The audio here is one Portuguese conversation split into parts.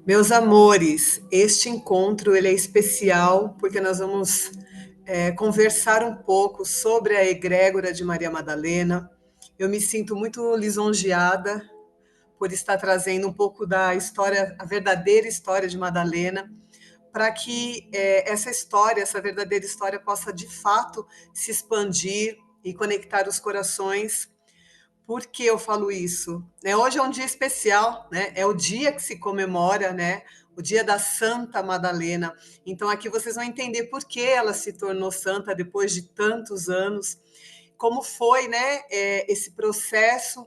Meus amores, este encontro ele é especial porque nós vamos conversar um pouco sobre a egrégora de Maria Madalena. Eu me sinto muito lisonjeada por estar trazendo um pouco da história, a verdadeira história de Madalena, para que essa história, essa verdadeira história, possa de fato se expandir e conectar os corações. Por que eu falo isso? Hoje é um dia especial, né? É o dia que se comemora, né? O dia da Santa Madalena. Então aqui vocês vão entender por que ela se tornou santa depois de tantos anos, como foi, né? Esse processo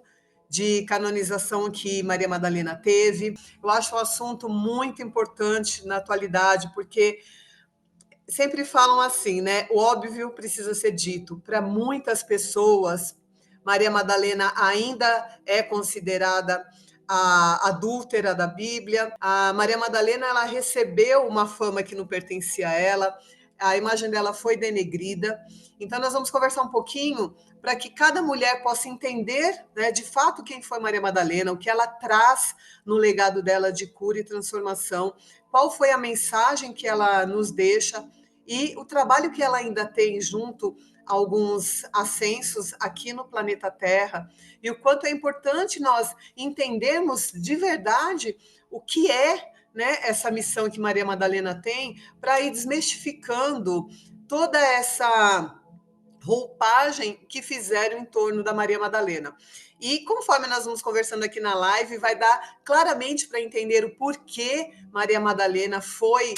de canonização que Maria Madalena teve. Eu acho o assunto muito importante na atualidade, porque sempre falam assim, né? O óbvio precisa ser dito. Para muitas pessoas, Maria Madalena ainda é considerada a adúltera da Bíblia. A Maria Madalena ela recebeu uma fama que não pertencia a ela. A imagem dela foi denegrida. Então nós vamos conversar um pouquinho para que cada mulher possa entender, né, de fato quem foi Maria Madalena, o que ela traz no legado dela de cura e transformação, qual foi a mensagem que ela nos deixa e o trabalho que ela ainda tem junto a alguns ascensos aqui no planeta Terra, e o quanto é importante nós entendermos de verdade o que é, né, essa missão que Maria Madalena tem, para ir desmistificando toda essa roupagem que fizeram em torno da Maria Madalena. E conforme nós vamos conversando aqui na live, vai dar claramente para entender o porquê Maria Madalena foi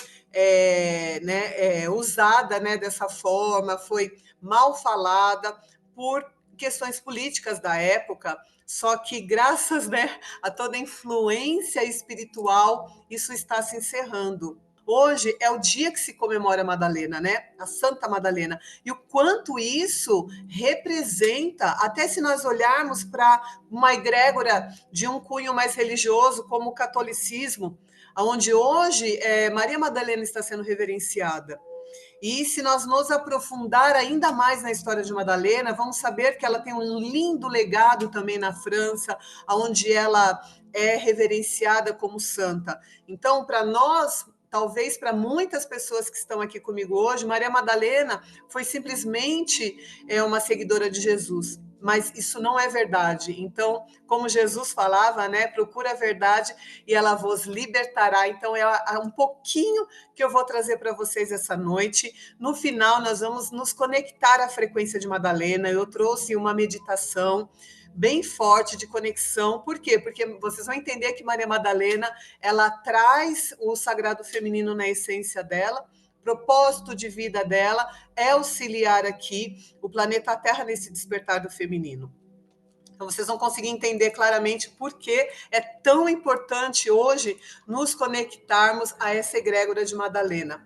usada, né, dessa forma, foi mal falada por questões políticas da época. Só que graças, né, a toda a influência espiritual, isso está se encerrando. Hoje é o dia que se comemora a Madalena, né? A Santa Madalena. E o quanto isso representa, até se nós olharmos para uma egrégora de um cunho mais religioso, como o catolicismo, onde hoje Maria Madalena está sendo reverenciada. E se nós nos aprofundar ainda mais na história de Madalena, vamos saber que ela tem um lindo legado também na França, onde ela é reverenciada como santa. Então, para nós, talvez para muitas pessoas que estão aqui comigo hoje, Maria Madalena foi simplesmente uma seguidora de Jesus. Mas isso não é verdade. Então, como Jesus falava, né? Procura a verdade e ela vos libertará. Então, é um pouquinho que eu vou trazer para vocês essa noite. No final, nós vamos nos conectar à frequência de Madalena. Eu trouxe uma meditação bem forte de conexão. Por quê? Porque vocês vão entender que Maria Madalena, ela traz o sagrado feminino na essência dela. Propósito de vida dela é auxiliar aqui o planeta Terra nesse despertar do feminino. Então, vocês vão conseguir entender claramente por que é tão importante hoje nos conectarmos a essa egrégora de Madalena.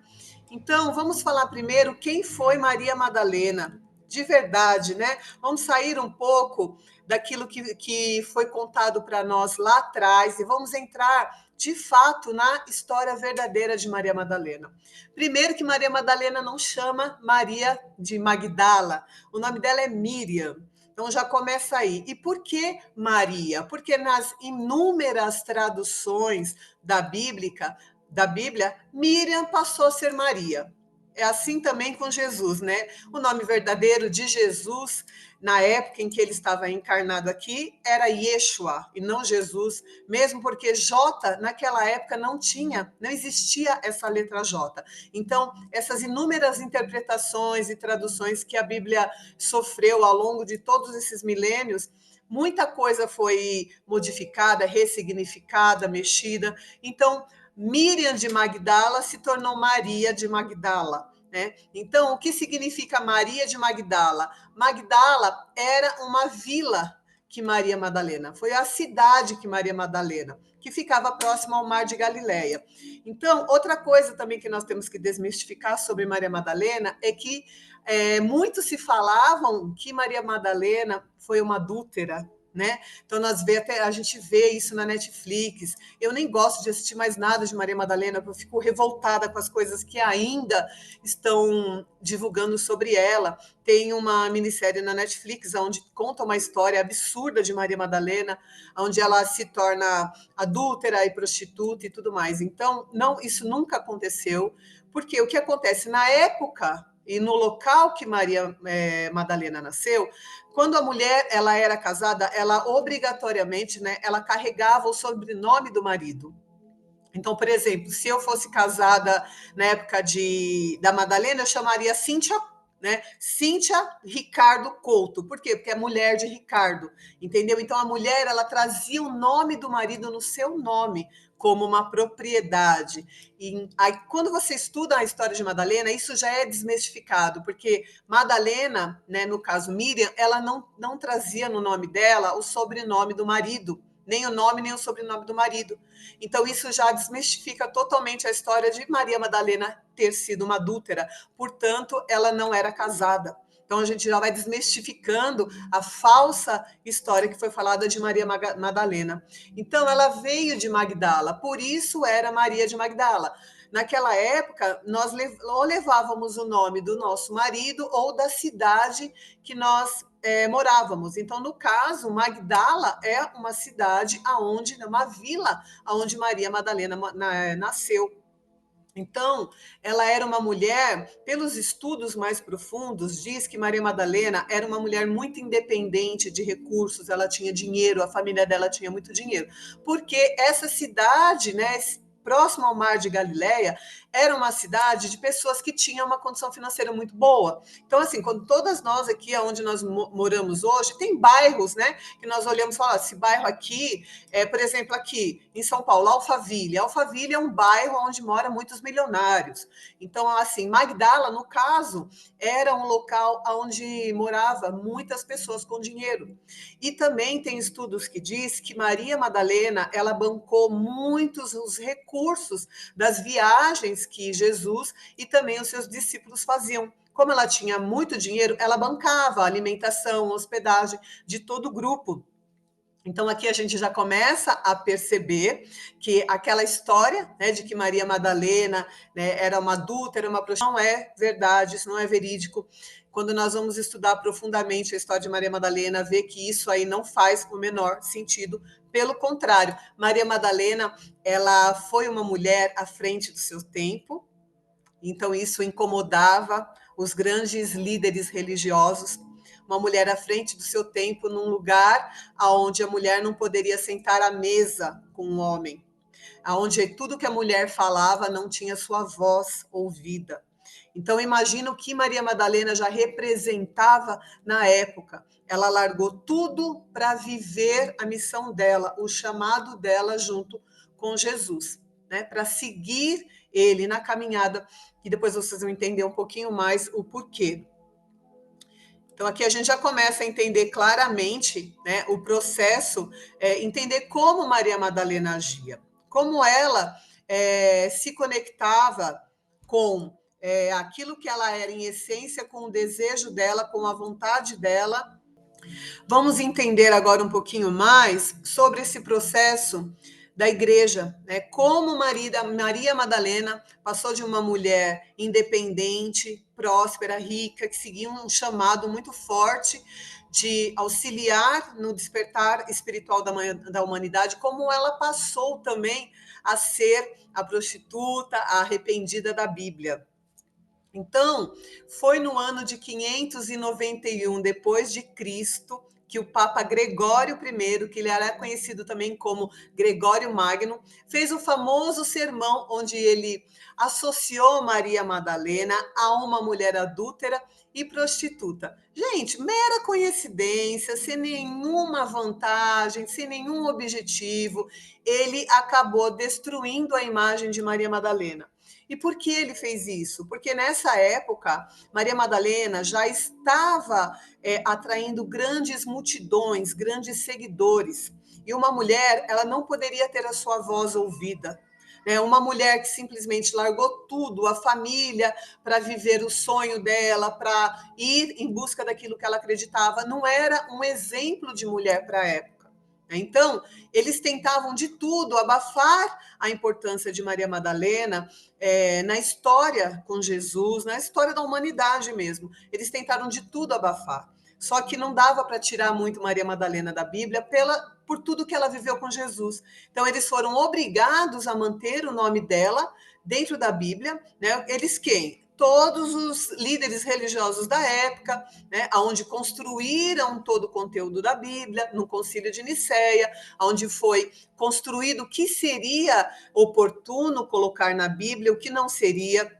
Então, vamos falar primeiro quem foi Maria Madalena, de verdade, né? Vamos sair um pouco daquilo que foi contado para nós lá atrás e vamos entrar, de fato, na história verdadeira de Maria Madalena. Primeiro que Maria Madalena não chama Maria de Magdala, o nome dela é Miriam. Então já começa aí. E por que Maria? Porque nas inúmeras traduções da Bíblia, Miriam passou a ser Maria. É assim também com Jesus, né? O nome verdadeiro de Jesus, na época em que ele estava encarnado aqui, era Yeshua e não Jesus, mesmo porque J naquela época não existia essa letra J. Então, essas inúmeras interpretações e traduções que a Bíblia sofreu ao longo de todos esses milênios, muita coisa foi modificada, ressignificada, mexida. Então, Miriam de Magdala se tornou Maria de Magdala. Né? Então, o que significa Maria de Magdala? Magdala era uma vila que Maria Madalena, foi a cidade que Maria Madalena, que ficava próxima ao mar de Galileia. Então, outra coisa também que nós temos que desmistificar sobre Maria Madalena é que muitos se falavam que Maria Madalena foi uma adúltera, né? Então a gente vê isso na Netflix. Eu nem gosto de assistir mais nada de Maria Madalena, porque eu fico revoltada com as coisas que ainda estão divulgando sobre ela. Tem uma minissérie na Netflix onde conta uma história absurda de Maria Madalena, onde ela se torna adúltera e prostituta e tudo mais. Então, não, isso nunca aconteceu, porque o que acontece na época e no local que Maria Madalena nasceu, quando a mulher ela era casada, ela obrigatoriamente, né, ela carregava o sobrenome do marido. Então, por exemplo, se eu fosse casada na época da Madalena, eu chamaria Cíntia, né? Cíntia Ricardo Couto. Por quê? Porque é mulher de Ricardo, entendeu? Então, a mulher, ela trazia o nome do marido no seu nome, como uma propriedade. E aí, quando você estuda a história de Madalena, isso já é desmistificado, porque Madalena, né, no caso Miriam, ela não trazia no nome dela o sobrenome do marido, nem o nome, nem o sobrenome do marido. Então, isso já desmistifica totalmente a história de Maria Madalena ter sido uma adúltera. Portanto, ela não era casada. Então, a gente já vai desmistificando a falsa história que foi falada de Maria Madalena. Então, ela veio de Magdala, por isso era Maria de Magdala. Naquela época, nós ou levávamos o nome do nosso marido ou da cidade que nós morávamos. Então, no caso, Magdala é uma cidade aonde, uma vila aonde Maria Madalena nasceu. Então, ela era uma mulher, pelos estudos mais profundos, diz que Maria Madalena era uma mulher muito independente de recursos, ela tinha dinheiro, a família dela tinha muito dinheiro, porque essa cidade, né, próximo ao Mar de Galileia, era uma cidade de pessoas que tinham uma condição financeira muito boa. Então, assim, quando todas nós aqui, onde nós moramos hoje, tem bairros, né, que nós olhamos e falamos, esse bairro aqui, por exemplo, aqui em São Paulo, Alphaville. Alphaville é um bairro onde moram muitos milionários. Então, assim, Magdala, no caso, era um local onde morava muitas pessoas com dinheiro. E também tem estudos que diz que Maria Madalena, ela bancou muitos os recursos das viagens que Jesus e também os seus discípulos faziam. Como ela tinha muito dinheiro, ela bancava a alimentação, a hospedagem de todo o grupo. Então, aqui a gente já começa a perceber que aquela história, né, de que Maria Madalena, né, era uma adúltera, uma prostituta, não é verdade, isso não é verídico. Quando nós vamos estudar profundamente a história de Maria Madalena, ver que isso aí não faz o menor sentido. Pelo contrário, Maria Madalena, ela foi uma mulher à frente do seu tempo, então isso incomodava os grandes líderes religiosos, uma mulher à frente do seu tempo num lugar onde a mulher não poderia sentar à mesa com um homem, onde tudo que a mulher falava não tinha sua voz ouvida. Então imagina o que Maria Madalena já representava na época. Ela largou tudo para viver a missão dela, o chamado dela junto com Jesus, né? Para seguir ele na caminhada, e depois vocês vão entender um pouquinho mais o porquê. Então, aqui a gente já começa a entender claramente, né, o processo, entender como Maria Madalena agia, como ela se conectava com aquilo que ela era em essência, com o desejo dela, com a vontade dela. Vamos entender agora um pouquinho mais sobre esse processo da igreja, né? Como Maria Madalena passou de uma mulher independente, próspera, rica, que seguia um chamado muito forte de auxiliar no despertar espiritual da humanidade, como ela passou também a ser a prostituta, a arrependida da Bíblia. Então, foi no ano de 591 depois de Cristo que o Papa Gregório I, que ele era conhecido também como Gregório Magno, fez o famoso sermão onde ele associou Maria Madalena a uma mulher adúltera e prostituta. Gente, mera coincidência, sem nenhuma vantagem, sem nenhum objetivo, ele acabou destruindo a imagem de Maria Madalena. E por que ele fez isso? Porque nessa época, Maria Madalena já estava atraindo grandes multidões, grandes seguidores. E uma mulher, ela não poderia ter a sua voz ouvida. Uma mulher que simplesmente largou tudo, a família, para viver o sonho dela, para ir em busca daquilo que ela acreditava, não era um exemplo de mulher para a época. Então, eles tentavam de tudo abafar a importância de Maria Madalena na história com Jesus, na história da humanidade mesmo. Eles tentaram de tudo abafar. Só que não dava para tirar muito Maria Madalena da Bíblia por tudo que ela viveu com Jesus. Então, eles foram obrigados a manter o nome dela dentro da Bíblia. Né? Eles quem? Todos os líderes religiosos da época, né, onde construíram todo o conteúdo da Bíblia, no Concílio de Nicéia, onde foi construído o que seria oportuno colocar na Bíblia, o que não seria.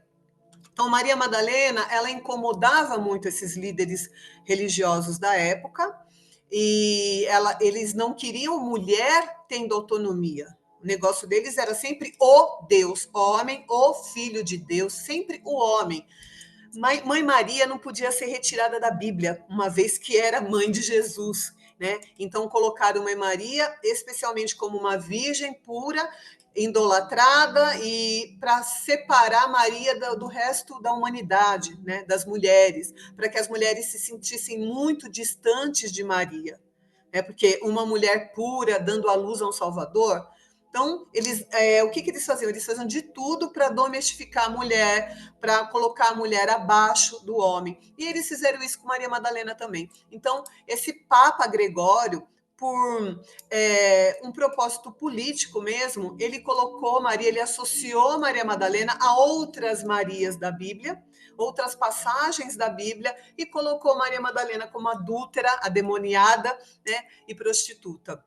Então, Maria Madalena, ela incomodava muito esses líderes religiosos da época, e eles não queriam mulher tendo autonomia. O negócio deles era sempre o Deus, homem, o Filho de Deus, sempre o homem. Mãe Maria não podia ser retirada da Bíblia, uma vez que era mãe de Jesus, né? Então colocaram Mãe Maria especialmente como uma virgem pura, idolatrada, e para separar Maria do resto da humanidade, né? Das mulheres, para que as mulheres se sentissem muito distantes de Maria, né? Porque uma mulher pura dando à luz a um Salvador. Então, o que eles faziam? Eles faziam de tudo para domesticar a mulher, para colocar a mulher abaixo do homem. E eles fizeram isso com Maria Madalena também. Então, esse Papa Gregório, por um propósito político mesmo, ele colocou Maria, ele associou Maria Madalena a outras Marias da Bíblia, outras passagens da Bíblia, e colocou Maria Madalena como adúltera, ademoniada, né, e prostituta.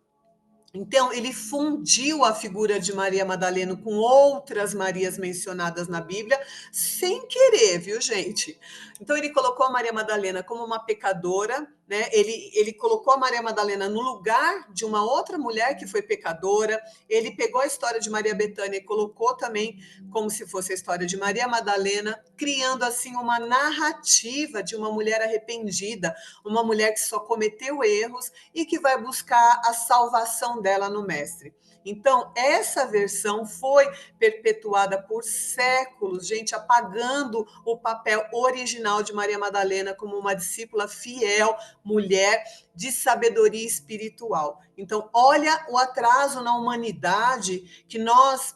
Então, ele fundiu a figura de Maria Madalena com outras Marias mencionadas na Bíblia, sem querer, viu, gente? Então, ele colocou a Maria Madalena como uma pecadora, né? Ele colocou a Maria Madalena no lugar de uma outra mulher que foi pecadora. Ele pegou a história de Maria Bethânia e colocou também como se fosse a história de Maria Madalena, criando assim uma narrativa de uma mulher arrependida, uma mulher que só cometeu erros e que vai buscar a salvação dela no Mestre. Então, essa versão foi perpetuada por séculos, gente, apagando o papel original de Maria Madalena como uma discípula fiel, mulher de sabedoria espiritual. Então, olha o atraso na humanidade que nós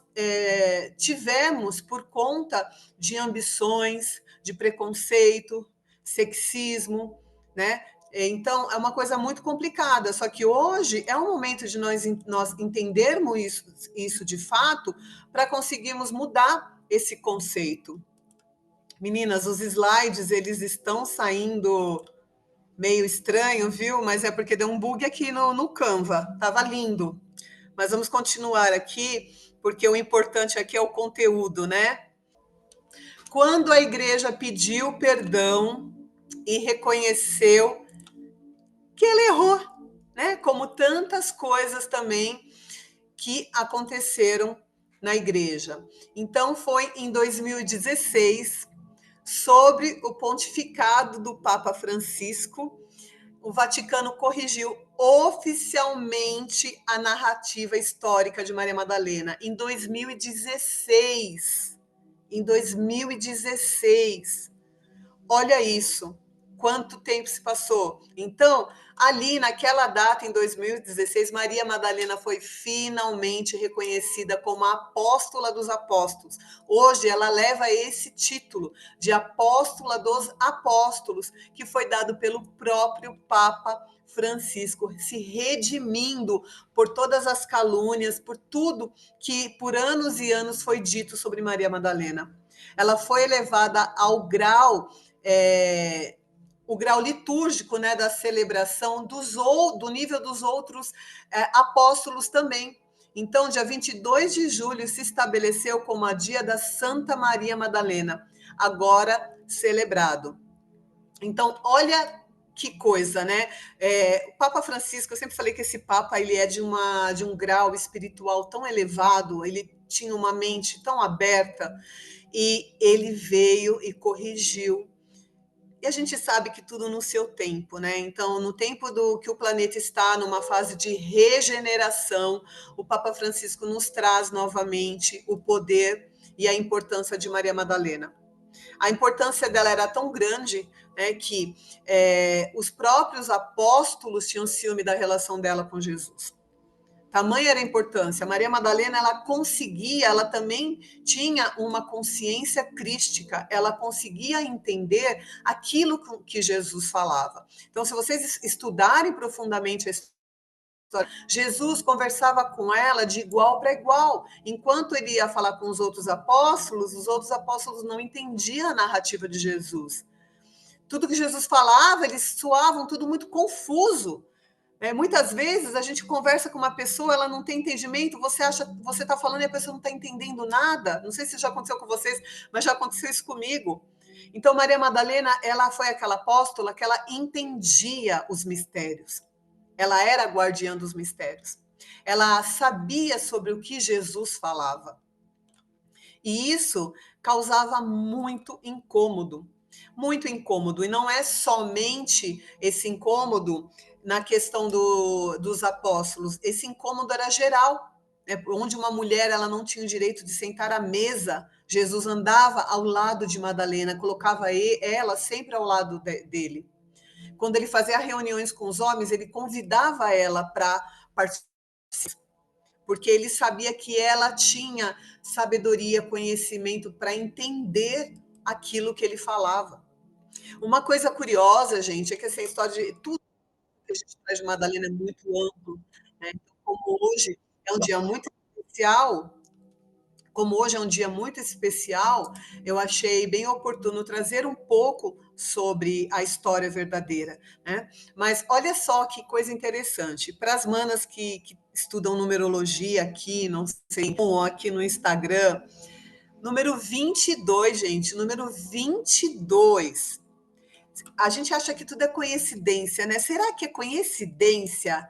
tivemos por conta de ambições, de preconceito, sexismo, né? Então, é uma coisa muito complicada, só que hoje é o momento de nós entendermos isso de fato, para conseguirmos mudar esse conceito. Meninas, os slides, eles estão saindo meio estranho, viu? Mas é porque deu um bug aqui no Canva, estava lindo. Mas vamos continuar aqui, porque o importante aqui é o conteúdo, né? Quando a igreja pediu perdão e reconheceu que ele errou, né? Como tantas coisas também que aconteceram na igreja. Então, foi em 2016, sobre o pontificado do Papa Francisco, o Vaticano corrigiu oficialmente a narrativa histórica de Maria Madalena em 2016. Em 2016. Olha isso, quanto tempo se passou. Então, ali naquela data, em 2016, Maria Madalena foi finalmente reconhecida como a apóstola dos apóstolos. Hoje, ela leva esse título de apóstola dos apóstolos, que foi dado pelo próprio Papa Francisco, se redimindo por todas as calúnias, por tudo que por anos e anos foi dito sobre Maria Madalena. Ela foi elevada ao grau o grau litúrgico, né, da celebração do nível dos outros apóstolos também. Então, dia 22 de julho se estabeleceu como a dia da Santa Maria Madalena, agora celebrado. Então, olha que coisa, né? O Papa Francisco, eu sempre falei que esse Papa ele é de um grau espiritual tão elevado, ele tinha uma mente tão aberta, e ele veio e corrigiu. E a gente sabe que tudo no seu tempo, né? Então, no tempo do que o planeta está numa fase de regeneração, o Papa Francisco nos traz novamente o poder e a importância de Maria Madalena. A importância dela era tão grande, né, que os próprios apóstolos tinham ciúme da relação dela com Jesus. Tamanha era a importância. Maria Madalena, ela conseguia, ela também tinha uma consciência crística, ela conseguia entender aquilo que Jesus falava. Então, se vocês estudarem profundamente a história, Jesus conversava com ela de igual para igual. Enquanto ele ia falar com os outros apóstolos não entendiam a narrativa de Jesus. Tudo que Jesus falava, eles soavam tudo muito confuso. Muitas vezes a gente conversa com uma pessoa, ela não tem entendimento, você acha, você está falando e a pessoa não está entendendo nada. Não sei se já aconteceu com vocês, mas já aconteceu isso comigo. Então, Maria Madalena, ela foi aquela apóstola que ela entendia os mistérios. Ela era a guardiã dos mistérios. Ela sabia sobre o que Jesus falava. E isso causava muito incômodo. Muito incômodo. E não é somente esse incômodo na questão dos apóstolos. Esse incômodo era geral. Onde uma mulher ela não tinha o direito de sentar à mesa, Jesus andava ao lado de Madalena, colocava ela sempre ao lado dele. Quando ele fazia reuniões com os homens, ele convidava ela para participar, porque ele sabia que ela tinha sabedoria, conhecimento para entender aquilo que ele falava. Uma coisa curiosa, gente, é que essa história de tudo que a gente traz de Madalena é muito amplo, né? Então, é um dia muito especial, como hoje é um dia muito especial, eu achei bem oportuno trazer um pouco sobre a história verdadeira, né? Mas olha só que coisa interessante. Para as manas que estudam numerologia aqui, não sei, ou aqui no Instagram, número 22, gente, número 22. A gente acha que tudo é coincidência, né? Será que é coincidência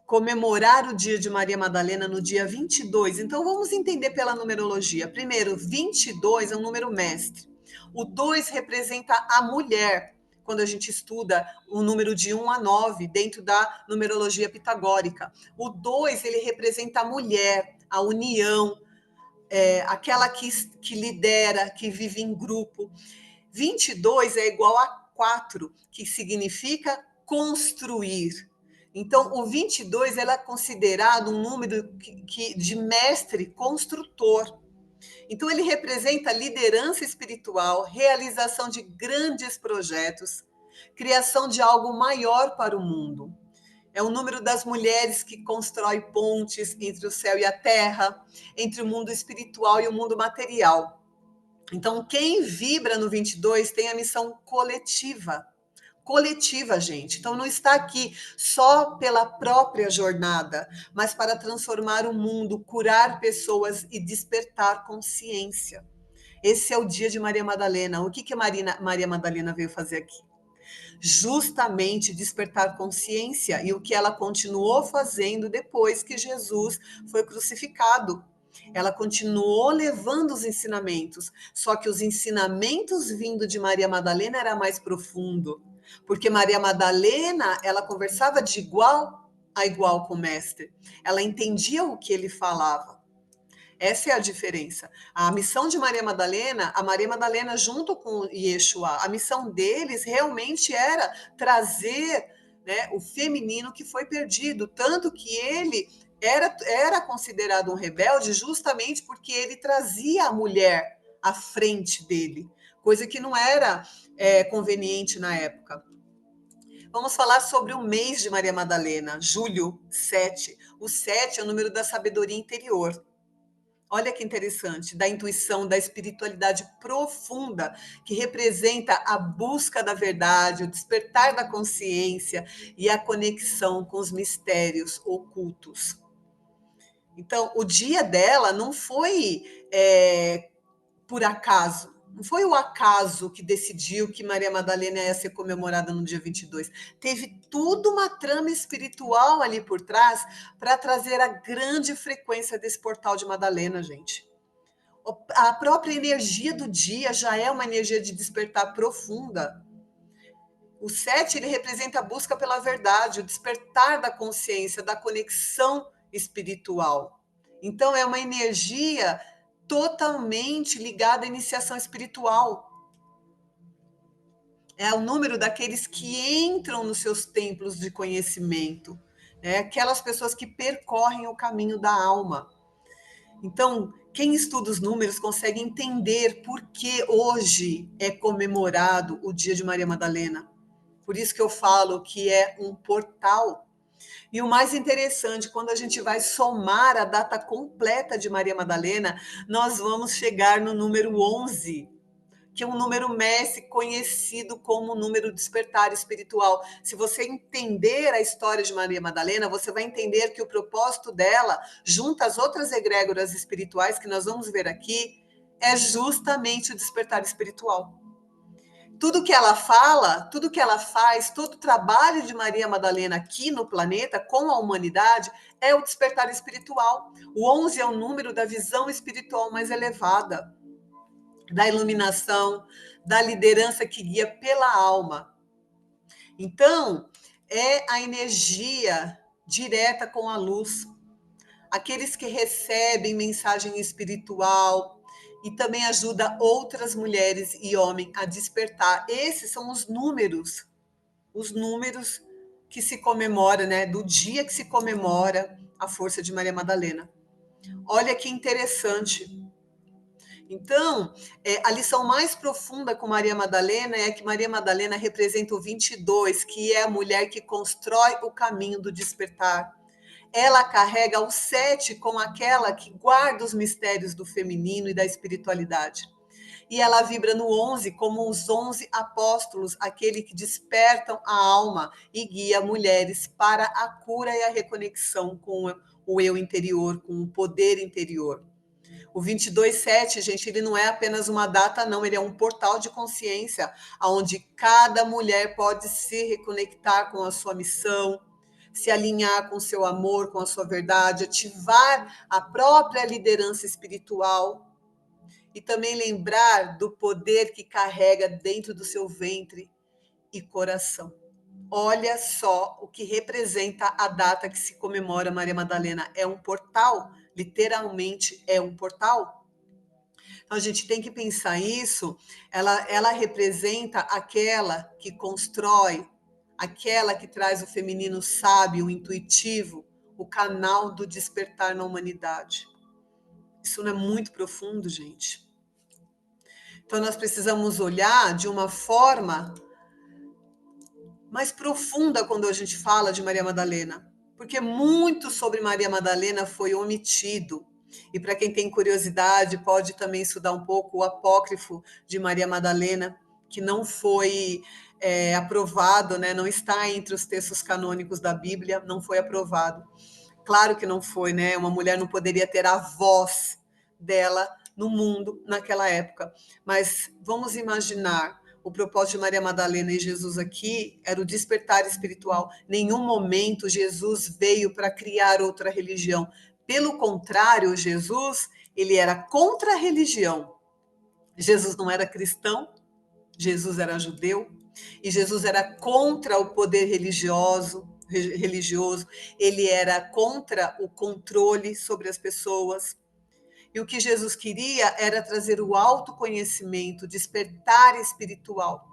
comemorar o dia de Maria Madalena no dia 22? Então, vamos entender pela numerologia. Primeiro, 22 é um número mestre. O 2 representa a mulher, quando a gente estuda o número de 1 a 9, dentro da numerologia pitagórica. O 2, ele representa a mulher, a união, aquela que lidera, que vive em grupo. 22 é igual a 4, que significa construir. Então, o 22 ela é considerado um número de mestre construtor. Então, ele representa liderança espiritual, realização de grandes projetos, criação de algo maior para o mundo. É o número das mulheres que constrói pontes entre o céu e a terra, entre o mundo espiritual e o mundo material. Então, quem vibra no 22 tem a missão coletiva. Coletiva, gente. Então, não está aqui só pela própria jornada, mas para transformar o mundo, curar pessoas e despertar consciência. Esse é o dia de Maria Madalena. O que Maria Madalena veio fazer aqui? Justamente despertar consciência, e o que ela continuou fazendo depois que Jesus foi crucificado. Ela continuou levando os ensinamentos, só que os ensinamentos vindo de Maria Madalena era mais profundo, porque Maria Madalena, ela conversava de igual a igual com o mestre. Ela entendia o que ele falava. Essa é a diferença. A missão de Maria Madalena, a Maria Madalena junto com Yeshua, a missão deles realmente era trazer, né, o feminino que foi perdido, tanto que ele era considerado um rebelde justamente porque ele trazia a mulher à frente dele, coisa que não era conveniente na época. Vamos falar sobre o mês de Maria Madalena, julho 7. O 7 é o número da sabedoria interior. Olha que interessante, da intuição, da espiritualidade profunda, que representa a busca da verdade, o despertar da consciência e a conexão com os mistérios ocultos. Então, o dia dela não foi por acaso. Não foi o acaso que decidiu que Maria Madalena ia ser comemorada no dia 22. Teve tudo uma trama espiritual ali por trás para trazer a grande frequência desse portal de Madalena, gente. A própria energia do dia já é uma energia de despertar profunda. O 7, ele representa a busca pela verdade, o despertar da consciência, da conexão espiritual. Então, é uma energia totalmente ligada à iniciação espiritual. É o número daqueles que entram nos seus templos de conhecimento, né? Aquelas pessoas que percorrem o caminho da alma. Então, quem estuda os números consegue entender por que hoje é comemorado o dia de Maria Madalena. Por isso que eu falo que é um portal. E o mais interessante, quando a gente vai somar a data completa de Maria Madalena, nós vamos chegar no número 11, que é um número mestre conhecido como número despertar espiritual. Se você entender a história de Maria Madalena, você vai entender que o propósito dela, junto às outras egrégoras espirituais que nós vamos ver aqui, é justamente o despertar espiritual. Tudo que ela fala, tudo que ela faz, todo o trabalho de Maria Madalena aqui no planeta com a humanidade é o despertar espiritual. O 11 é o número da visão espiritual mais elevada, da iluminação, da liderança que guia pela alma. Então, é a energia direta com a luz. Aqueles que recebem mensagem espiritual e também ajuda outras mulheres e homens a despertar. Esses são os números que se comemora, né, do dia que se comemora a força de Maria Madalena. Olha que interessante. Então, a lição mais profunda com Maria Madalena é que Maria Madalena representa o 22, que é a mulher que constrói o caminho do despertar. Ela carrega o 7 com aquela que guarda os mistérios do feminino e da espiritualidade. E ela vibra no 11 como os 11 apóstolos, aquele que despertam a alma e guia mulheres para a cura e a reconexão com o eu interior, com o poder interior. O 22/7, gente, ele não é apenas uma data, não, ele é um portal de consciência, onde cada mulher pode se reconectar com a sua missão, se alinhar com o seu amor, com a sua verdade, ativar a própria liderança espiritual e também lembrar do poder que carrega dentro do seu ventre e coração. Olha só o que representa a data que se comemora Maria Madalena. É um portal, literalmente é um portal. Então a gente tem que pensar isso. Ela representa aquela que constrói, aquela que traz o feminino sábio, o intuitivo, o canal do despertar na humanidade. Isso não é muito profundo, gente? Então nós precisamos olhar de uma forma mais profunda quando a gente fala de Maria Madalena, porque muito sobre Maria Madalena foi omitido. E para quem tem curiosidade, pode também estudar um pouco o apócrifo de Maria Madalena, que não foi aprovado, né? Não está entre os textos canônicos da Bíblia, não foi aprovado. Claro que não foi, né? Uma mulher não poderia ter a voz dela no mundo naquela época. Mas vamos imaginar o propósito de Maria Madalena e Jesus aqui era o despertar espiritual. Nenhum momento Jesus veio para criar outra religião. Pelo contrário, Jesus, ele era contra a religião. Jesus não era cristão, Jesus era judeu, e Jesus era contra o poder religioso, ele era contra o controle sobre as pessoas. E o que Jesus queria era trazer o autoconhecimento, despertar espiritual.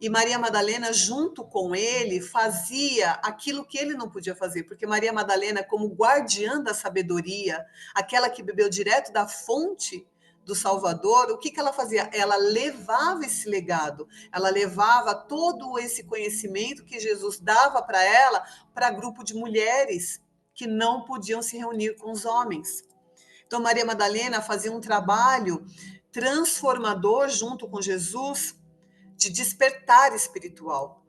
E Maria Madalena, junto com ele, fazia aquilo que ele não podia fazer, porque Maria Madalena, como guardiã da sabedoria, aquela que bebeu direto da fonte do Salvador, o que, que ela fazia? Ela levava esse legado, ela levava todo esse conhecimento que Jesus dava para ela, para grupo de mulheres que não podiam se reunir com os homens. Então, Maria Madalena fazia um trabalho transformador junto com Jesus de despertar espiritual.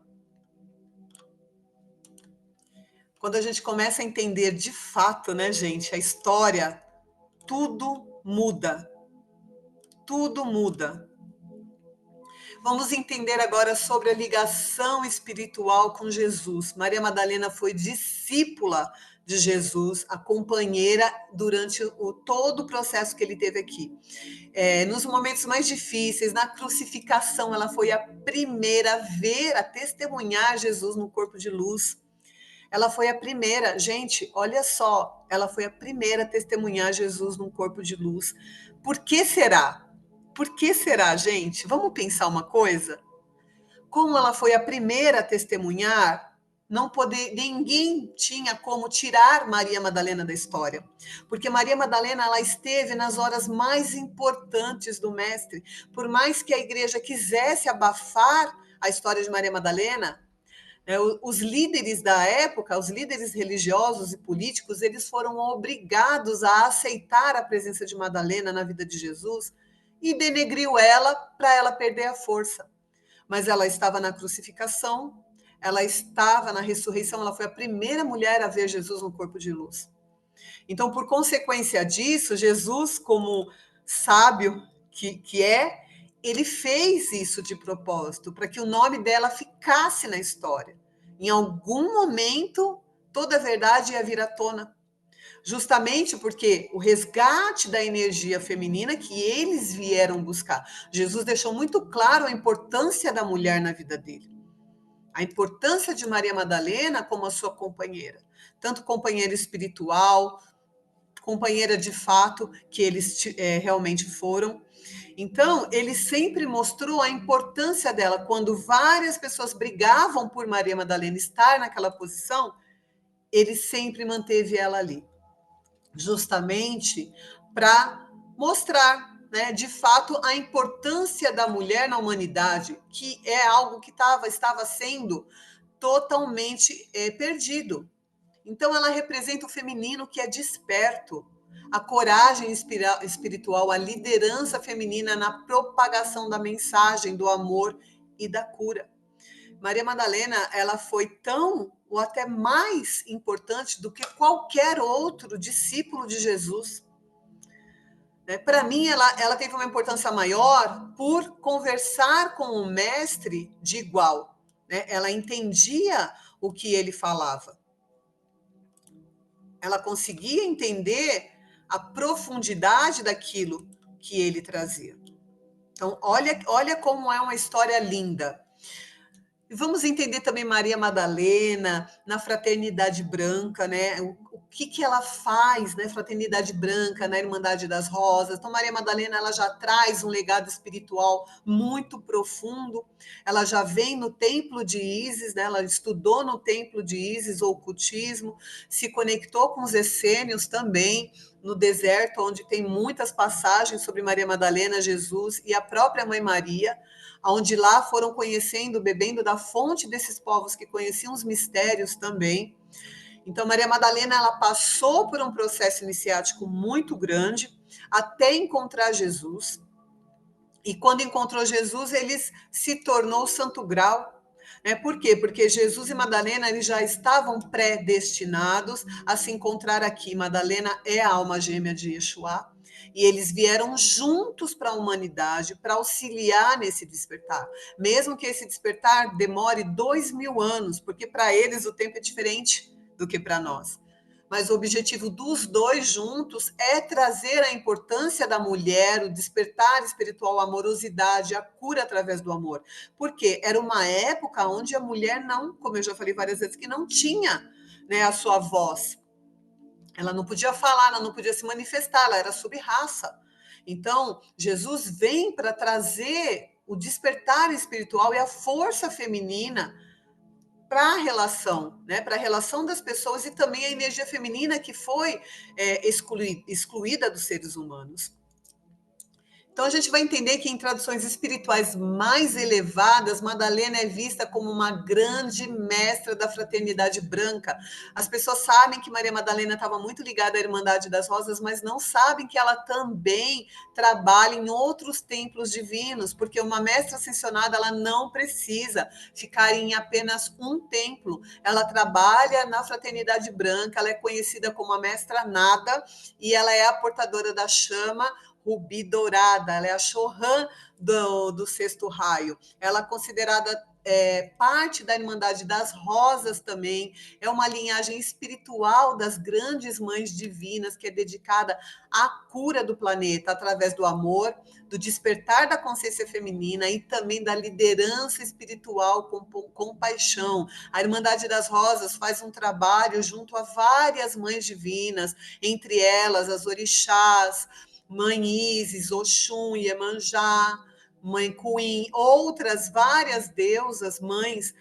Quando a gente começa a entender de fato, né, gente, a história, tudo muda. Tudo muda. Vamos entender agora sobre a ligação espiritual com Jesus. Maria Madalena foi discípula de Jesus, a companheira durante todo o processo que ele teve aqui. Nos momentos mais difíceis, na crucificação, ela foi a primeira a ver, a testemunhar Jesus no corpo de luz. Ela foi a primeira, gente, olha só, ela foi a primeira a testemunhar Jesus num corpo de luz. Por que será? Por que será, gente? Vamos pensar uma coisa? Como ela foi a primeira a testemunhar, Ninguém tinha como tirar Maria Madalena da história, porque Maria Madalena ela esteve nas horas mais importantes do mestre. Por mais que a igreja quisesse abafar a história de Maria Madalena, os líderes da época, os líderes religiosos e políticos, eles foram obrigados a aceitar a presença de Madalena na vida de Jesus e denegriu ela para ela perder a força. Mas ela estava na crucificação, ela estava na ressurreição, ela foi a primeira mulher a ver Jesus no corpo de luz. Então, por consequência disso, Jesus, como sábio que é, ele fez isso de propósito, para que o nome dela ficasse na história. Em algum momento, toda a verdade ia vir à tona. Justamente porque o resgate da energia feminina que eles vieram buscar. Jesus deixou muito claro a importância da mulher na vida dele. A importância de Maria Madalena como a sua companheira. Tanto companheira espiritual, companheira de fato, que eles realmente foram. Então, ele sempre mostrou a importância dela. Quando várias pessoas brigavam por Maria Madalena estar naquela posição, ele sempre manteve ela ali, justamente para mostrar, né, de fato, a importância da mulher na humanidade, que é algo que estava sendo totalmente perdido. Então, ela representa o feminino que é desperto, a coragem espiritual, a liderança feminina na propagação da mensagem do amor e da cura. Maria Madalena, ela foi tão ou até mais importante do que qualquer outro discípulo de Jesus. Para mim, ela teve uma importância maior por conversar com o mestre de igual. Né? Ela entendia o que ele falava. Ela conseguia entender a profundidade daquilo que ele trazia. Então, olha como é uma história linda. E vamos entender também Maria Madalena na Fraternidade Branca, né? O que ela faz, né? Fraternidade Branca, na Irmandade das Rosas. Então, Maria Madalena ela já traz um legado espiritual muito profundo. Ela já vem no templo de Ísis, né? Ela estudou no templo de Ísis, o ocultismo, se conectou com os essênios também, no deserto, onde tem muitas passagens sobre Maria Madalena, Jesus e a própria Mãe Maria, onde lá foram conhecendo, bebendo da fonte desses povos que conheciam os mistérios também. Então, Maria Madalena, ela passou por um processo iniciático muito grande até encontrar Jesus. E quando encontrou Jesus, ele se tornou o Santo Grau. Por quê? Porque Jesus e Madalena eles já estavam predestinados a se encontrar aqui. Madalena é a alma gêmea de Yeshua. E eles vieram juntos para a humanidade para auxiliar nesse despertar. Mesmo que esse despertar demore 2000 anos, porque para eles o tempo é diferente do que para nós. Mas o objetivo dos dois juntos é trazer a importância da mulher, o despertar espiritual, a amorosidade, a cura através do amor. Porque era uma época onde a mulher não, como eu já falei várias vezes, que não tinha, né, a sua voz. Ela não podia falar, ela não podia se manifestar, ela era sub-raça. Então, Jesus vem para trazer o despertar espiritual e a força feminina para a relação, né? Para a relação das pessoas e também a energia feminina que foi excluída dos seres humanos. Então, a gente vai entender que em tradições espirituais mais elevadas, Madalena é vista como uma grande mestra da fraternidade branca. As pessoas sabem que Maria Madalena estava muito ligada à Irmandade das Rosas, mas não sabem que ela também trabalha em outros templos divinos, porque uma mestra ascensionada ela não precisa ficar em apenas um templo. Ela trabalha na fraternidade branca, ela é conhecida como a mestra nada e ela é a portadora da chama rubi dourada, ela é a Chohan do sexto raio. Ela é considerada parte da Irmandade das Rosas também, é uma linhagem espiritual das grandes mães divinas, que é dedicada à cura do planeta, através do amor, do despertar da consciência feminina e também da liderança espiritual com compaixão. A Irmandade das Rosas faz um trabalho junto a várias mães divinas, entre elas as orixás, Mãe Isis, Oxum, Iemanjá, Mãe Queen, outras várias deusas, mães,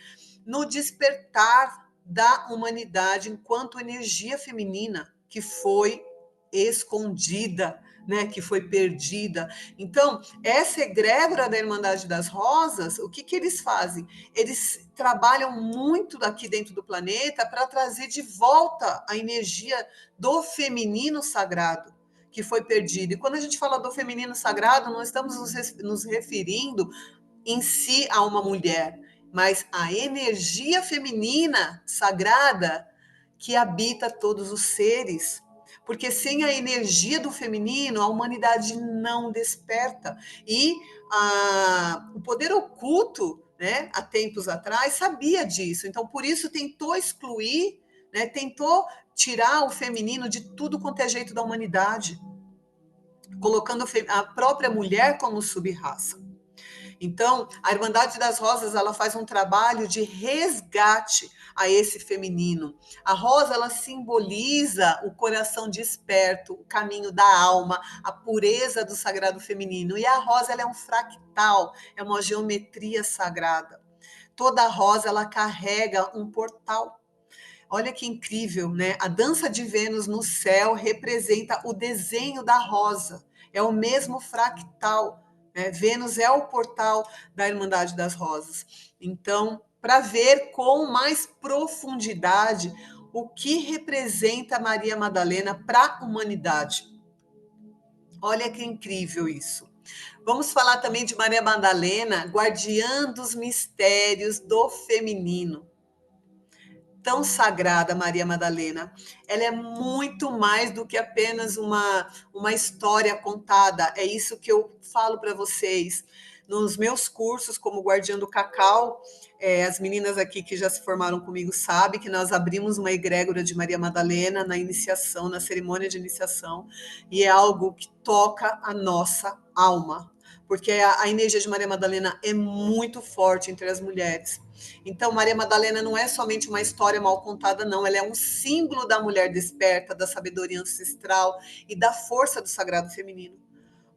no despertar da humanidade enquanto energia feminina que foi escondida, né, que foi perdida. Então, essa egrégora da Irmandade das Rosas, o que eles fazem? Eles trabalham muito aqui dentro do planeta para trazer de volta a energia do feminino sagrado que foi perdido. E quando a gente fala do feminino sagrado, não estamos nos referindo em si a uma mulher, mas a energia feminina sagrada que habita todos os seres. Porque sem a energia do feminino, a humanidade não desperta. E o poder oculto, né, há tempos atrás, sabia disso. Então, por isso, tentou excluir, né, tentou tirar o feminino de tudo quanto é jeito da humanidade, colocando a própria mulher como sub-raça. Então, a Irmandade das Rosas, ela faz um trabalho de resgate a esse feminino. A rosa, ela simboliza o coração desperto, o caminho da alma, a pureza do sagrado feminino. E a rosa, ela é um fractal, é uma geometria sagrada. Toda rosa, ela carrega um portal. Olha que incrível, né? A dança de Vênus no céu representa o desenho da rosa. É o mesmo fractal, né? Vênus é o portal da Irmandade das Rosas. Então, para ver com mais profundidade o que representa Maria Madalena para a humanidade. Olha que incrível isso. Vamos falar também de Maria Madalena, guardiã dos mistérios do feminino. Tão sagrada, Maria Madalena. Ela é muito mais do que apenas uma história contada. É isso que eu falo para vocês. Nos meus cursos, como Guardiã do Cacau, as meninas aqui que já se formaram comigo sabem que nós abrimos uma egrégora de Maria Madalena na iniciação, na cerimônia de iniciação, e é algo que toca a nossa alma, porque a energia de Maria Madalena é muito forte entre as mulheres. Então, Maria Madalena não é somente uma história mal contada, não. Ela é um símbolo da mulher desperta, da sabedoria ancestral e da força do sagrado feminino.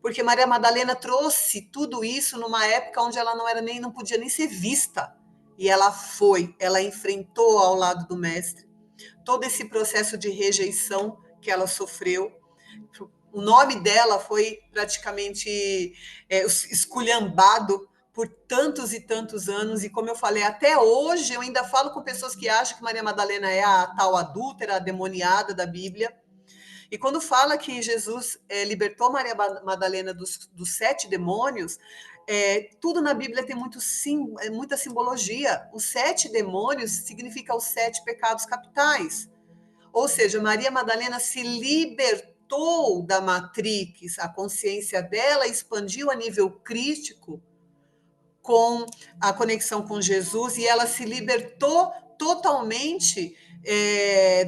Porque Maria Madalena trouxe tudo isso numa época onde ela não podia nem ser vista. E ela enfrentou ao lado do mestre todo esse processo de rejeição que ela sofreu. O nome dela foi praticamente esculhambado por tantos e tantos anos, e como eu falei, até hoje eu ainda falo com pessoas que acham que Maria Madalena é a tal adúltera, a demoniada da Bíblia, e quando fala que Jesus libertou Maria Madalena dos 7 demônios, tudo na Bíblia tem muita simbologia. Os 7 demônios significam os 7 pecados capitais. Ou seja, Maria Madalena se libertou da matrix, a consciência dela expandiu a nível crítico com a conexão com Jesus e ela se libertou totalmente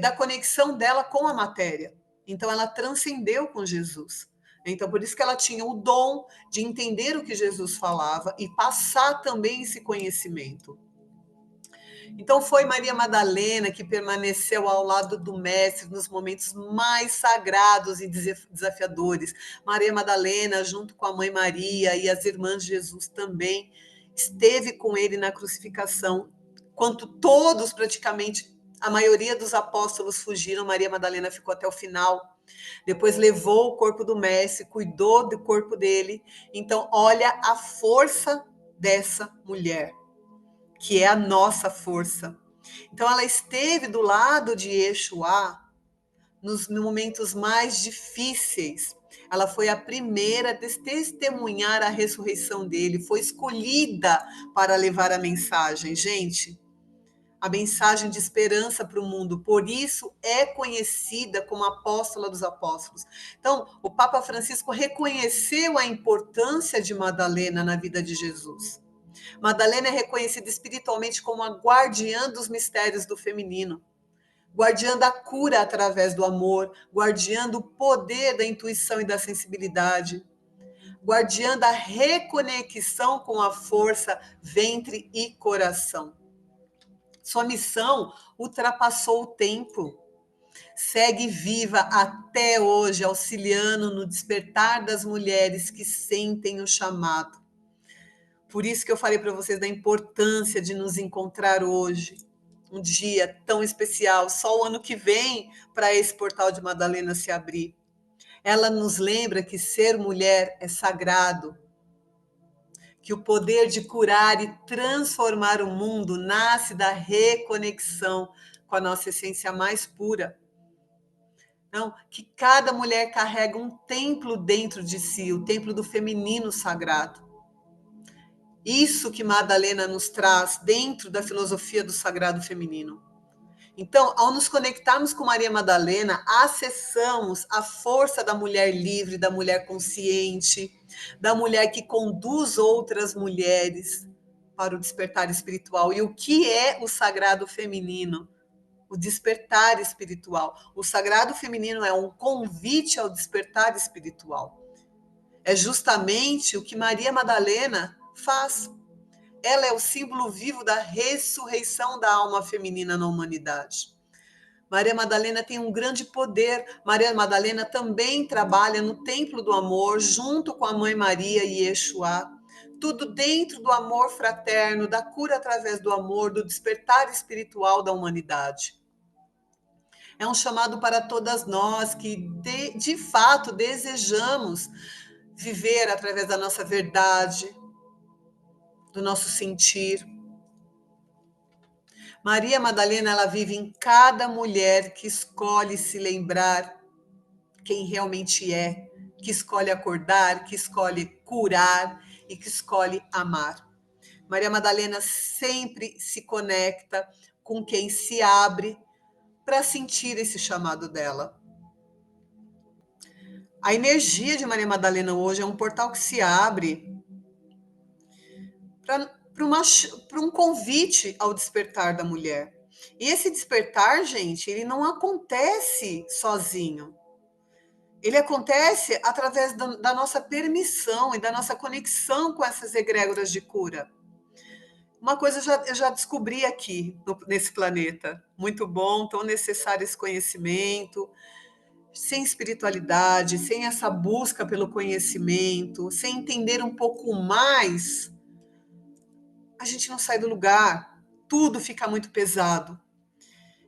da conexão dela com a matéria. Então, ela transcendeu com Jesus. Então, por isso que ela tinha o dom de entender o que Jesus falava e passar também esse conhecimento. Então, foi Maria Madalena que permaneceu ao lado do Mestre nos momentos mais sagrados e desafiadores. Maria Madalena, junto com a Mãe Maria e as irmãs de Jesus também, esteve com ele na crucificação. Quanto todos, praticamente, a maioria dos apóstolos fugiram, Maria Madalena ficou até o final. Depois levou o corpo do Mestre, cuidou do corpo dele. Então, olha a força dessa mulher, que é a nossa força. Então, ela esteve do lado de Yeshua nos momentos mais difíceis. Ela foi a primeira a testemunhar a ressurreição dele, foi escolhida para levar a mensagem. Gente, a mensagem de esperança para o mundo, por isso é conhecida como apóstola dos apóstolos. Então, o Papa Francisco reconheceu a importância de Madalena na vida de Jesus. Madalena é reconhecida espiritualmente como a guardiã dos mistérios do feminino, guardiã da cura através do amor, guardiã do poder da intuição e da sensibilidade, guardiã da reconexão com a força ventre e coração. Sua missão ultrapassou o tempo, segue viva até hoje, auxiliando no despertar das mulheres que sentem o chamado. Por isso que eu falei para vocês da importância de nos encontrar hoje, um dia tão especial, só o ano que vem para esse portal de Madalena se abrir. Ela nos lembra que ser mulher é sagrado, que o poder de curar e transformar o mundo nasce da reconexão com a nossa essência mais pura. Então, que cada mulher carrega um templo dentro de si, o templo do feminino sagrado. Isso que Madalena nos traz dentro da filosofia do sagrado feminino. Então, ao nos conectarmos com Maria Madalena, acessamos a força da mulher livre, da mulher consciente, da mulher que conduz outras mulheres para o despertar espiritual. E o que é o sagrado feminino? O despertar espiritual. O sagrado feminino é um convite ao despertar espiritual. É justamente o que Maria Madalena faz. Ela é o símbolo vivo da ressurreição da alma feminina na humanidade. Maria Madalena tem um grande poder. Maria Madalena também trabalha no Templo do Amor, junto com a Mãe Maria e Yeshua. Tudo dentro do amor fraterno, da cura através do amor, do despertar espiritual da humanidade. É um chamado para todas nós que, de fato, desejamos viver através da nossa verdade, do nosso sentir. Maria Madalena, ela vive em cada mulher que escolhe se lembrar quem realmente é, que escolhe acordar, que escolhe curar e que escolhe amar. Maria Madalena sempre se conecta com quem se abre para sentir esse chamado dela. A energia de Maria Madalena hoje é um portal que se abre para um convite ao despertar da mulher. E esse despertar, gente, ele não acontece sozinho. Ele acontece através da nossa permissão e da nossa conexão com essas egrégoras de cura. Uma coisa eu já descobri aqui nesse planeta. Muito bom, tão necessário esse conhecimento. Sem espiritualidade, sem essa busca pelo conhecimento, sem entender um pouco mais, a gente não sai do lugar. Tudo fica muito pesado.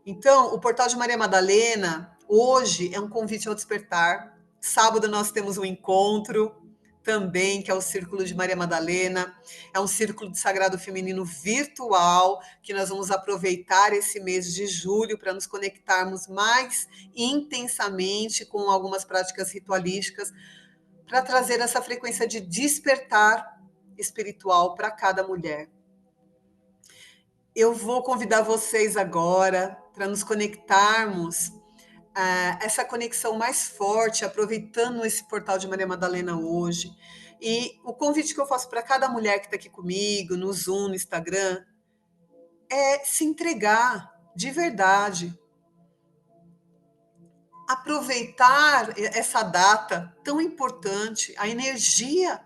Então, o Portal de Maria Madalena, hoje, é um convite ao despertar. Sábado nós temos um encontro também, que é o Círculo de Maria Madalena. É um círculo de sagrado feminino virtual, que nós vamos aproveitar esse mês de julho para nos conectarmos mais intensamente com algumas práticas ritualísticas, para trazer essa frequência de despertar espiritual para cada mulher. Eu vou convidar vocês agora para nos conectarmos, essa conexão mais forte, aproveitando esse portal de Maria Madalena hoje. E o convite que eu faço para cada mulher que está aqui comigo, no Zoom, no Instagram, é se entregar de verdade. Aproveitar essa data tão importante, a energia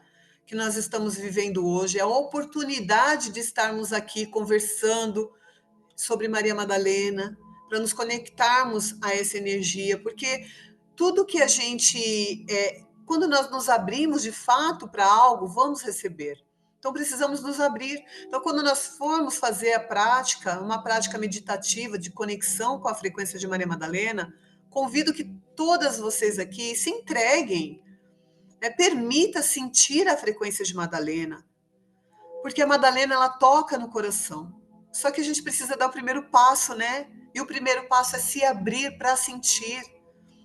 que nós estamos vivendo hoje, a oportunidade de estarmos aqui conversando sobre Maria Madalena, para nos conectarmos a essa energia, porque tudo que a gente, quando nós nos abrimos de fato para algo, vamos receber. Então precisamos nos abrir. Então, quando nós formos fazer a prática, uma prática meditativa de conexão com a frequência de Maria Madalena, convido que todas vocês aqui se entreguem, né? Permita sentir a frequência de Madalena, porque a Madalena, ela toca no coração. Só que a gente precisa dar o primeiro passo, né? E o primeiro passo é se abrir para sentir.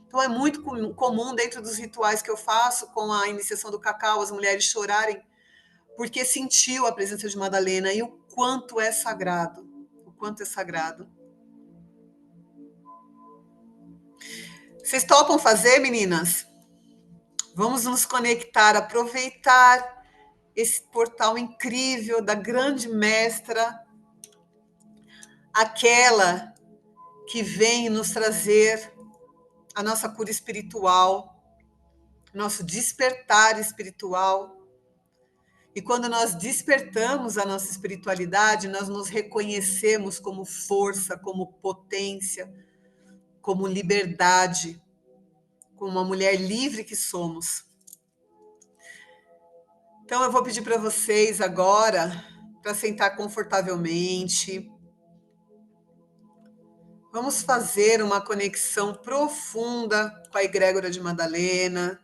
Então é muito comum dentro dos rituais que eu faço com a iniciação do cacau, as mulheres chorarem porque sentiu a presença de Madalena e o quanto é sagrado. O quanto é sagrado. Vocês topam fazer, meninas? Vamos nos conectar, aproveitar esse portal incrível da grande mestra, aquela que vem nos trazer a nossa cura espiritual, nosso despertar espiritual. E quando nós despertamos a nossa espiritualidade, nós nos reconhecemos como força, como potência, como liberdade, como uma mulher livre que somos. Então eu vou pedir para vocês agora para sentar confortavelmente, Vamos fazer uma conexão profunda com a egrégora de Madalena.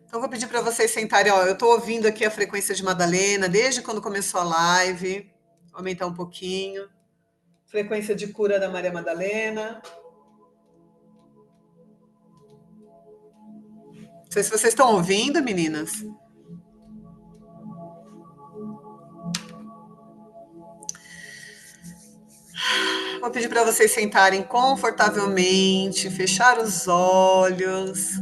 Então, vou pedir para vocês sentarem. Ó, eu estou ouvindo aqui a frequência de Madalena desde quando começou a live. Vou aumentar um pouquinho. Frequência de cura da Maria Madalena. Não sei se vocês estão ouvindo, meninas. Vou pedir para vocês sentarem confortavelmente, fechar os olhos,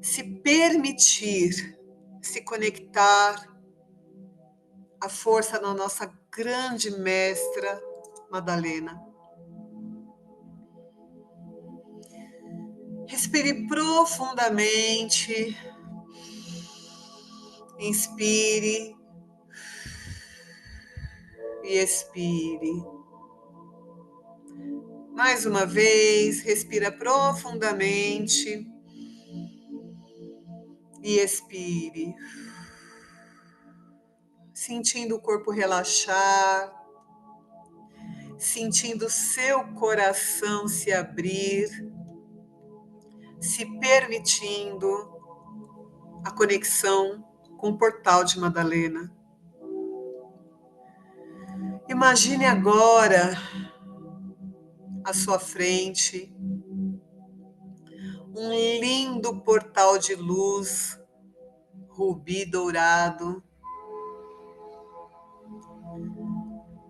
se permitir se conectar à força da nossa grande mestra Madalena. Respire profundamente, inspire e expire. Mais uma vez, respira profundamente e expire, sentindo o corpo relaxar, sentindo o seu coração se abrir, se permitindo a conexão com o portal de Madalena. Imagine agora à sua frente um lindo portal de luz, rubi dourado,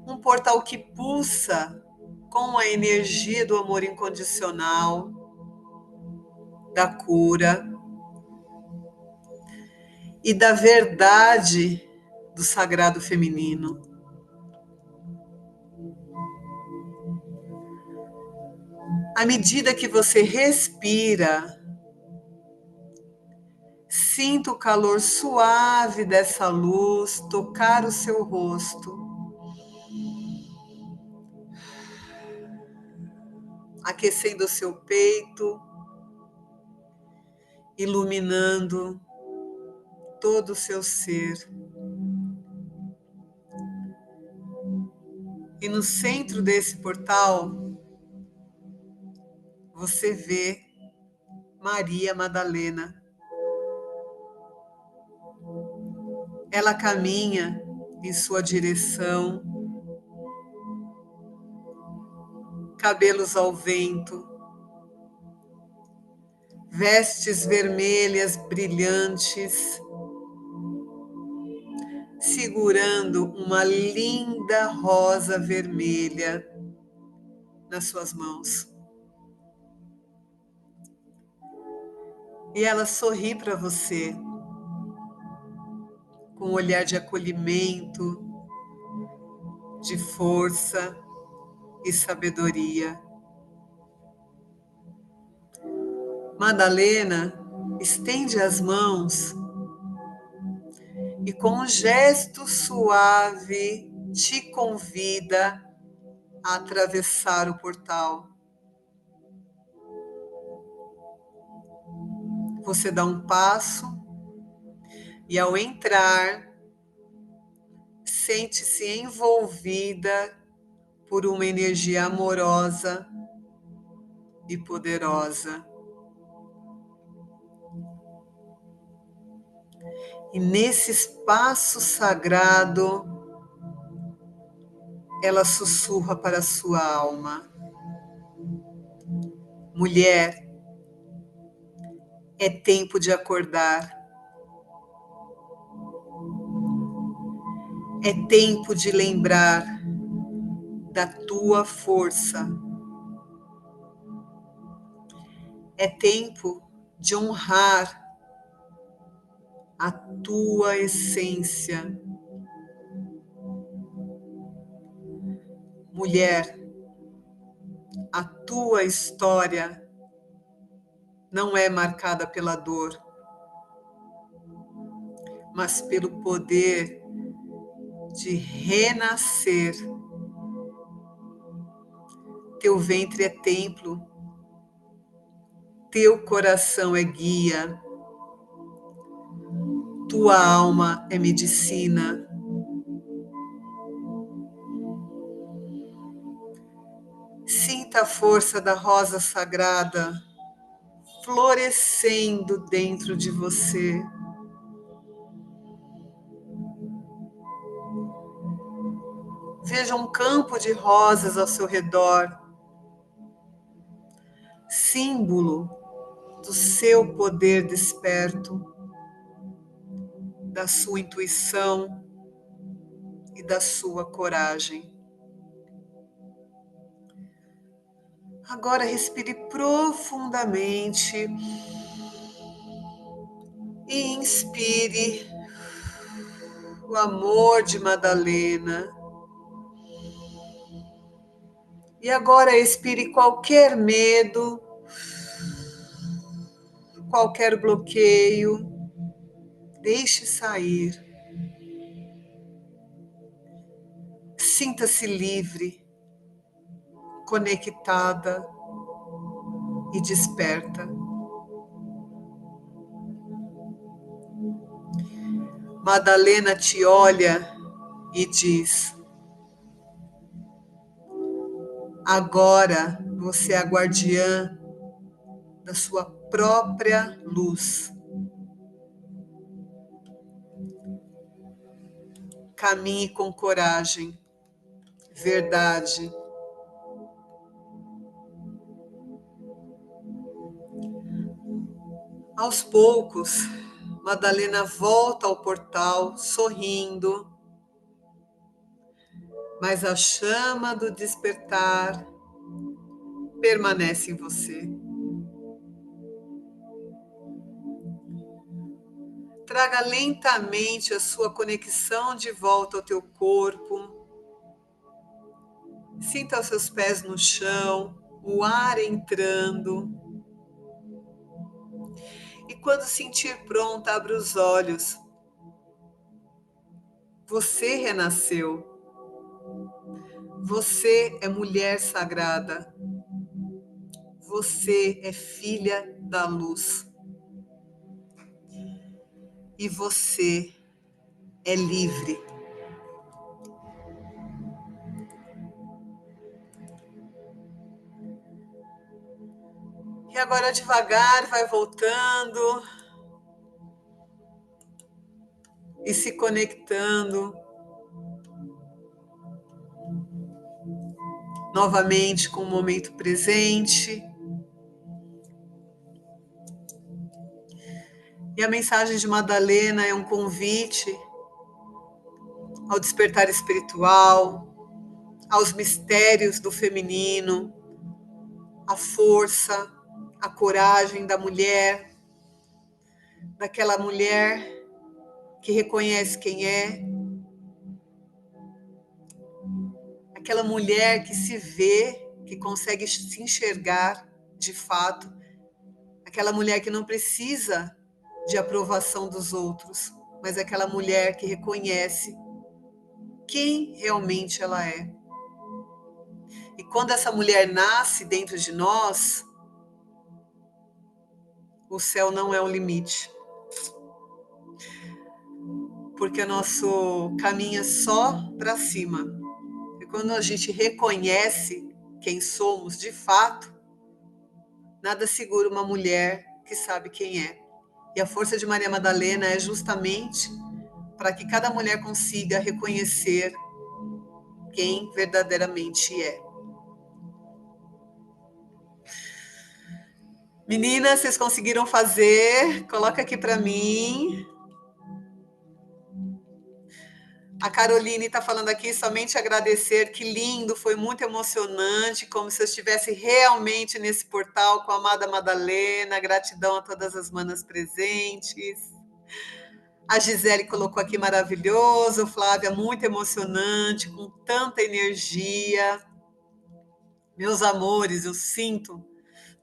um portal que pulsa com a energia do amor incondicional, da cura e da verdade do sagrado feminino. À medida que você respira, sinta o calor suave dessa luz tocar o seu rosto, aquecendo o seu peito, iluminando todo o seu ser. E no centro desse portal, você vê Maria Madalena. Ela caminha em sua direção, cabelos ao vento, vestes vermelhas brilhantes, segurando uma linda rosa vermelha nas suas mãos. E ela sorri para você, com um olhar de acolhimento, de força e sabedoria. Madalena estende as mãos e com um gesto suave te convida a atravessar o portal. Você dá um passo e ao entrar, sente-se envolvida por uma energia amorosa e poderosa. E nesse espaço sagrado, ela sussurra para a sua alma: mulher, é tempo de acordar. É tempo de lembrar da tua força. É tempo de honrar a tua essência. Mulher, a tua história não é marcada pela dor, mas pelo poder de renascer. Teu ventre é templo, teu coração é guia, tua alma é medicina, a força da rosa sagrada florescendo dentro de você. Veja um campo de rosas ao seu redor, símbolo do seu poder desperto, da sua intuição e da sua coragem. Agora respire profundamente e inspire o amor de Madalena. E agora expire qualquer medo, qualquer bloqueio, deixe sair. Sinta-se livre, conectada e desperta. Madalena te olha e diz: agora você é a guardiã da sua própria luz. Caminhe com coragem, verdade. Aos poucos, Madalena volta ao portal, sorrindo, mas a chama do despertar permanece em você. Traga lentamente a sua conexão de volta ao teu corpo. Sinta os seus pés no chão, o ar entrando. E quando sentir pronta, abra os olhos. Você renasceu. Você é mulher sagrada. Você é filha da luz. E você é livre. E agora devagar vai voltando e se conectando novamente com o momento presente. E a mensagem de Madalena é um convite ao despertar espiritual, aos mistérios do feminino, a força, a coragem da mulher, daquela mulher que reconhece quem é, aquela mulher que se vê, que consegue se enxergar de fato, aquela mulher que não precisa de aprovação dos outros, mas aquela mulher que reconhece quem realmente ela é. E quando essa mulher nasce dentro de nós, o céu não é o limite. Porque o nosso caminho é só para cima. E quando a gente reconhece quem somos de fato, nada segura uma mulher que sabe quem é. E a força de Maria Madalena é justamente para que cada mulher consiga reconhecer quem verdadeiramente é. Meninas, vocês conseguiram fazer? Coloca aqui para mim. A Caroline está falando aqui, somente agradecer, que lindo, foi muito emocionante, como se eu estivesse realmente nesse portal com a amada Madalena, gratidão a todas as manas presentes. A Gisele colocou aqui maravilhoso, Flávia, muito emocionante, com tanta energia. Meus amores, eu sinto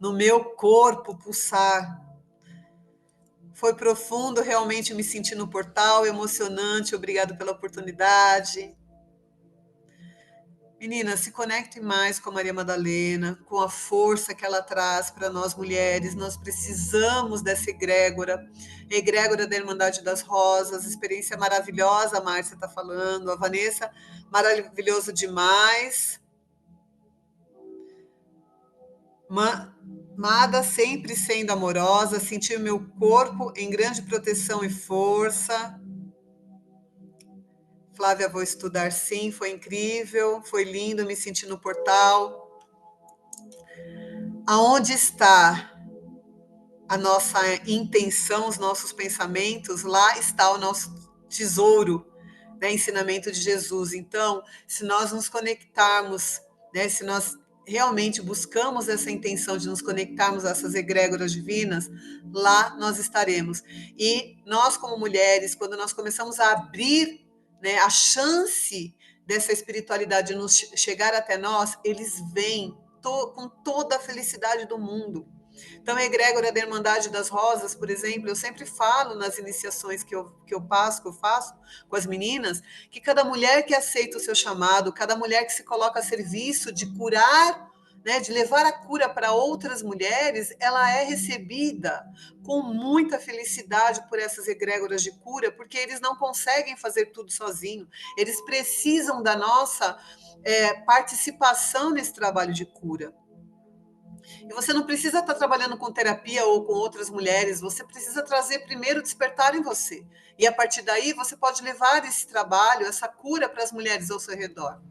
no meu corpo pulsar. Foi profundo realmente me sentir no portal, emocionante, obrigado pela oportunidade. Meninas, se conectem mais com a Maria Madalena, com a força que ela traz para nós mulheres. Nós precisamos dessa egrégora da Irmandade das Rosas, experiência maravilhosa, a Márcia está falando, a Vanessa, maravilhoso demais. Amada, sempre sendo amorosa, sentir meu corpo em grande proteção e força. Flávia, vou estudar sim, foi incrível, foi lindo, me senti no portal. Aonde está a nossa intenção, os nossos pensamentos, lá está o nosso tesouro, né? Ensinamento de Jesus. Então, se nós nos conectarmos, né? Se nós realmente buscamos essa intenção de nos conectarmos a essas egrégoras divinas, lá nós estaremos. E nós, como mulheres, quando nós começamos a abrir, né, a chance dessa espiritualidade nos chegar até nós, eles vêm com toda a felicidade do mundo. Então, a egrégora da Irmandade das Rosas, por exemplo, eu sempre falo nas iniciações que eu faço com as meninas, que cada mulher que aceita o seu chamado, cada mulher que se coloca a serviço de curar, né, de levar a cura para outras mulheres, ela é recebida com muita felicidade por essas egrégoras de cura, porque eles não conseguem fazer tudo sozinho, eles precisam da nossa participação nesse trabalho de cura. E você não precisa estar trabalhando com terapia ou com outras mulheres, você precisa trazer primeiro despertar em você. E a partir daí você pode levar esse trabalho, essa cura para as mulheres ao seu redor.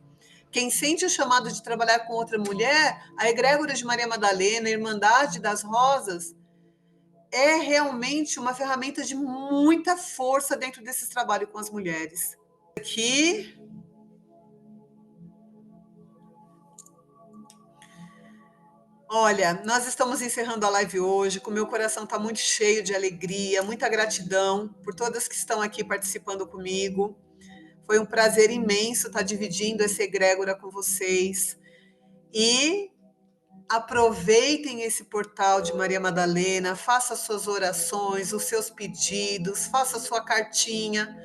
Quem sente o chamado de trabalhar com outra mulher, a egrégora de Maria Madalena, a Irmandade das Rosas, é realmente uma ferramenta de muita força dentro desses trabalhos com as mulheres. Aqui. Olha, nós estamos encerrando a live hoje, com meu coração está muito cheio de alegria, muita gratidão por todas que estão aqui participando comigo. Foi um prazer imenso estar dividindo essa egrégora com vocês. E aproveitem esse portal de Maria Madalena, faça suas orações, os seus pedidos, faça sua cartinha,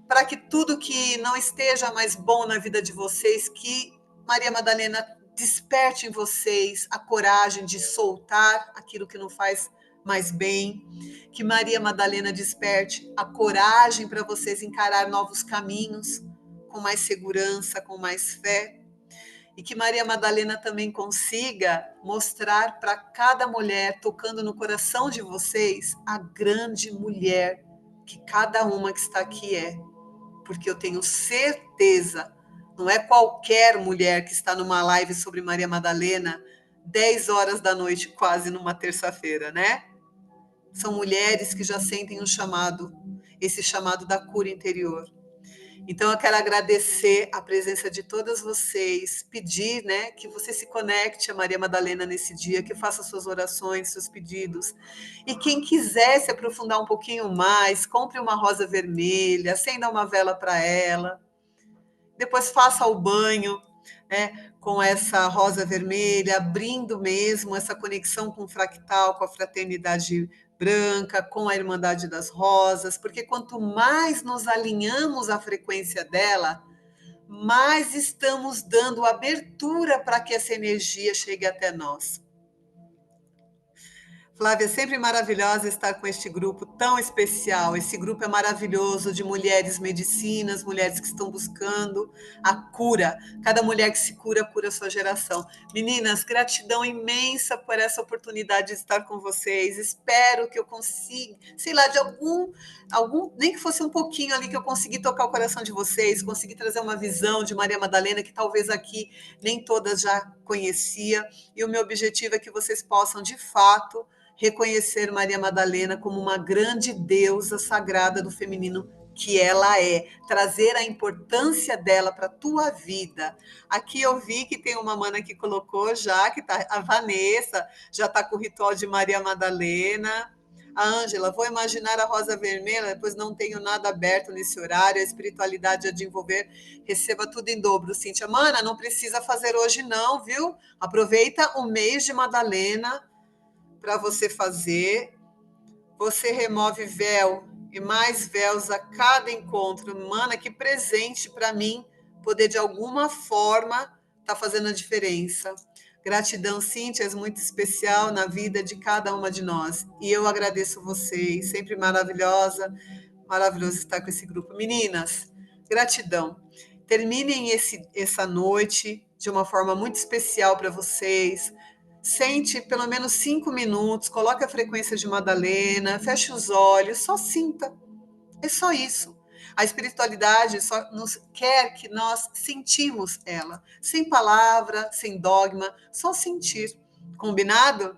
para que tudo que não esteja mais bom na vida de vocês, que Maria Madalena desperte em vocês a coragem de soltar aquilo que não faz mais bem, que Maria Madalena desperte a coragem para vocês encarar novos caminhos com mais segurança, com mais fé, e que Maria Madalena também consiga mostrar para cada mulher, tocando no coração de vocês, a grande mulher que cada uma que está aqui é, porque eu tenho certeza, não é qualquer mulher que está numa live sobre Maria Madalena, 10 horas da noite, quase numa terça-feira, né? São mulheres que já sentem um chamado, esse chamado da cura interior. Então, eu quero agradecer a presença de todas vocês, pedir, né, que você se conecte a Maria Madalena nesse dia, que faça suas orações, seus pedidos. E quem quiser se aprofundar um pouquinho mais, compre uma rosa vermelha, acenda uma vela para ela, depois faça o banho, né, com essa rosa vermelha, abrindo mesmo essa conexão com o fractal, com a fraternidade branca, com a Irmandade das Rosas, porque quanto mais nos alinhamos à frequência dela, mais estamos dando abertura para que essa energia chegue até nós. Flávia, é sempre maravilhosa estar com este grupo tão especial. Esse grupo é maravilhoso de mulheres medicinas, mulheres que estão buscando a cura. Cada mulher que se cura, cura a sua geração. Meninas, gratidão imensa por essa oportunidade de estar com vocês. Espero que eu consiga, sei lá, de algum, nem que fosse um pouquinho ali, que eu consegui tocar o coração de vocês, consegui trazer uma visão de Maria Madalena, que talvez aqui nem todas já conhecia. E o meu objetivo é que vocês possam, de fato, reconhecer Maria Madalena como uma grande deusa sagrada do feminino que ela é, trazer a importância dela para a tua vida. Aqui eu vi que tem uma mana que colocou já, que tá, a Vanessa, já está com o ritual de Maria Madalena. A Ângela, vou imaginar a rosa vermelha, pois não tenho nada aberto nesse horário, a espiritualidade a de envolver, receba tudo em dobro. Cíntia, mana, não precisa fazer hoje não, viu? Aproveita o mês de Madalena, para você fazer. Você remove véu e mais véus a cada encontro. Mana, que presente para mim poder de alguma forma estar fazendo a diferença. Gratidão, Cíntia, é muito especial na vida de cada uma de nós. E eu agradeço vocês, sempre maravilhosa, maravilhoso estar com esse grupo. Meninas, gratidão. Terminem essa noite de uma forma muito especial para vocês, Sente pelo menos 5 minutos, coloque a frequência de Madalena, feche os olhos, só sinta. É só isso. A espiritualidade só nos quer que nós sentimos ela, sem palavra, sem dogma, só sentir. Combinado?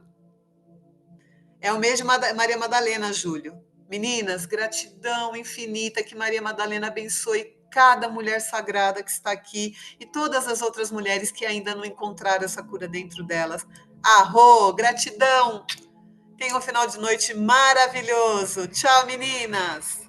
É o mês de Maria Madalena, Júlio. Meninas, gratidão infinita, que Maria Madalena abençoe cada mulher sagrada que está aqui e todas as outras mulheres que ainda não encontraram essa cura dentro delas. Arro, gratidão! Tenha um final de noite maravilhoso. Tchau, meninas!